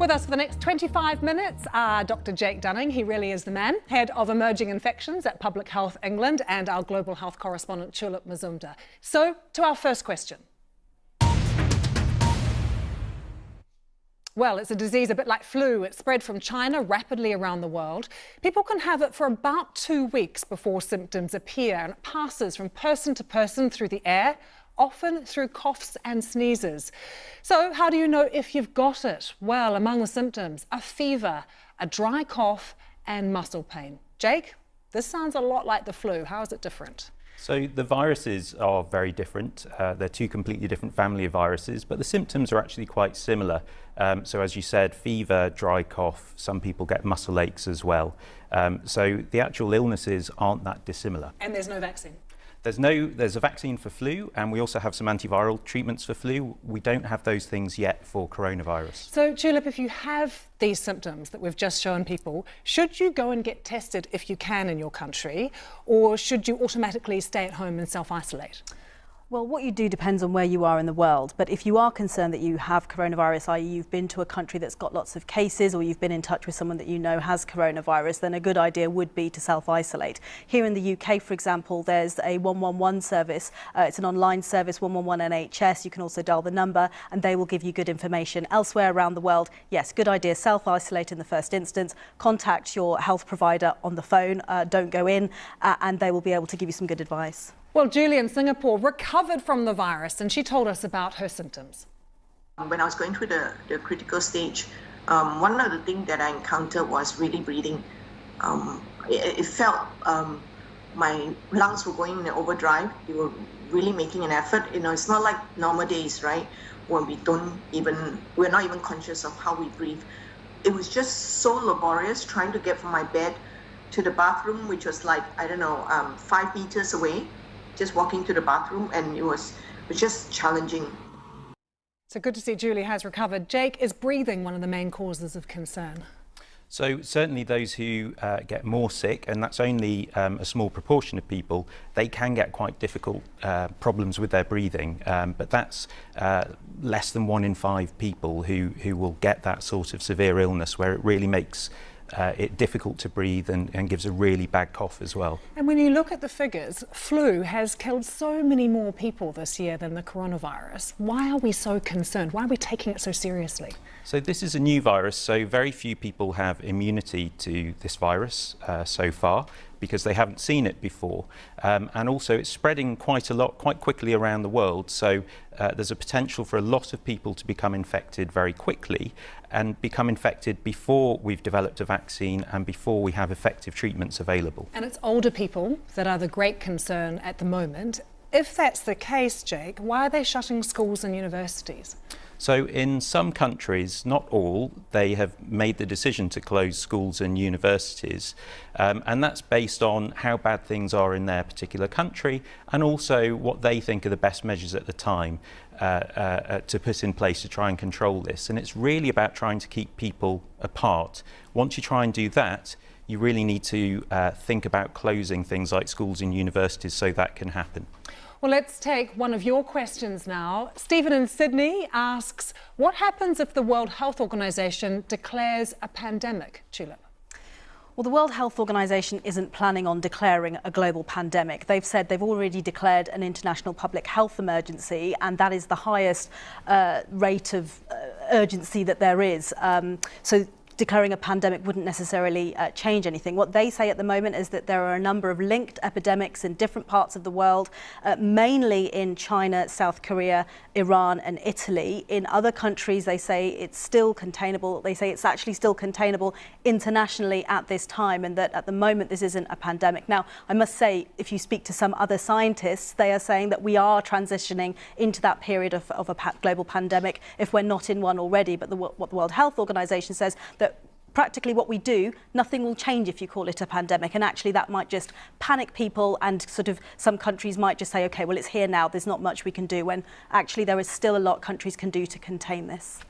With us for the next 25 minutes are Dr. Jake Dunning. He really is the man, head of emerging infections at Public Health England, and our global health correspondent Tulip Mazumdar. So, to our first question. Well, it's a disease a bit like flu. It's spread from China rapidly around the world. People can have it for about 2 weeks before symptoms appear, and it passes from person to person through the air, often through coughs and sneezes. So how do you know if you've got it? Well, among the symptoms are fever, a dry cough and muscle pain. Jake, this sounds a lot like the flu. How is it different? So the viruses are very different. They're two completely different family of viruses, but the symptoms are actually quite similar. So as you said, fever, dry cough, some people get muscle aches as well. So the actual illnesses aren't that dissimilar. And there's no vaccine? There's a vaccine for flu, and we also have some antiviral treatments for flu. We don't have those things yet for coronavirus. So, Tulip, if you have these symptoms that we've just shown people, should you go and get tested if you can in your country, or should you automatically stay at home and self-isolate? Well, what you do depends on where you are in the world. But if you are concerned that you have coronavirus, i.e. you've been to a country that's got lots of cases, or you've been in touch with someone that you know has coronavirus, then a good idea would be to self-isolate. Here in the UK, for example, there's a 111 service. It's an online service, 111 NHS. You can also dial the number and they will give you good information. Elsewhere around the world, yes, good idea, self-isolate in the first instance. Contact your health provider on the phone. Don't go in and they will be able to give you some good advice. Well, Julie in Singapore recovered from the virus and she told us about her symptoms. When I was going through the critical stage, one of the things that I encountered was really breathing. It felt my lungs were going in overdrive. They were really making an effort. You know, it's not like normal days, right? When we're not even conscious of how we breathe. It was just so laborious trying to get from my bed to the bathroom, which was like, 5 meters away. Just walking to the bathroom, and it was just challenging. So good to see Julie has recovered. Jake, is breathing one of the main causes of concern? So certainly those who get more sick, and that's only a small proportion of people, they can get quite difficult problems with their breathing. But that's less than 1 in 5 people who will get that sort of severe illness where it really makes it difficult to breathe and gives a really bad cough as well. And when you look at the figures, flu has killed so many more people this year than the coronavirus. Why are we so concerned? Why are we taking it so seriously? So this is a new virus, so very few people have immunity to this virus so far, because they haven't seen it before. And also it's spreading quite quickly around the world. So there's a potential for a lot of people to become infected very quickly and become infected before we've developed a vaccine and before we have effective treatments available. And it's older people that are the great concern at the moment. If that's the case, Jake, why are they shutting schools and universities? So in some countries, not all, they have made the decision to close schools and universities. And that's based on how bad things are in their particular country and also what they think are the best measures at the time to put in place to try and control this. And it's really about trying to keep people apart. Once you try and do that, you really need to think about closing things like schools and universities so that can happen. Well, let's take one of your questions now. Stephen in Sydney asks, what happens if the World Health Organization declares a pandemic? Tulip. Well, the World Health Organization isn't planning on declaring a global pandemic. They've said they've already declared an international public health emergency, and that is the highest rate of urgency that there is. So declaring a pandemic wouldn't necessarily change anything. What they say at the moment is that there are a number of linked epidemics in different parts of the world, mainly in China, South Korea, Iran and Italy. In other countries, they say it's still containable. They say it's actually still containable internationally at this time, and that at the moment this isn't a pandemic. Now, I must say, if you speak to some other scientists, they are saying that we are transitioning into that period of a global pandemic if we're not in one already. But what the World Health Organization says that practically what we do, nothing will change if you call it a pandemic, and actually that might just panic people, and sort of some countries might just say, okay, well, it's here now, there's not much we can do, when actually there is still a lot countries can do to contain this.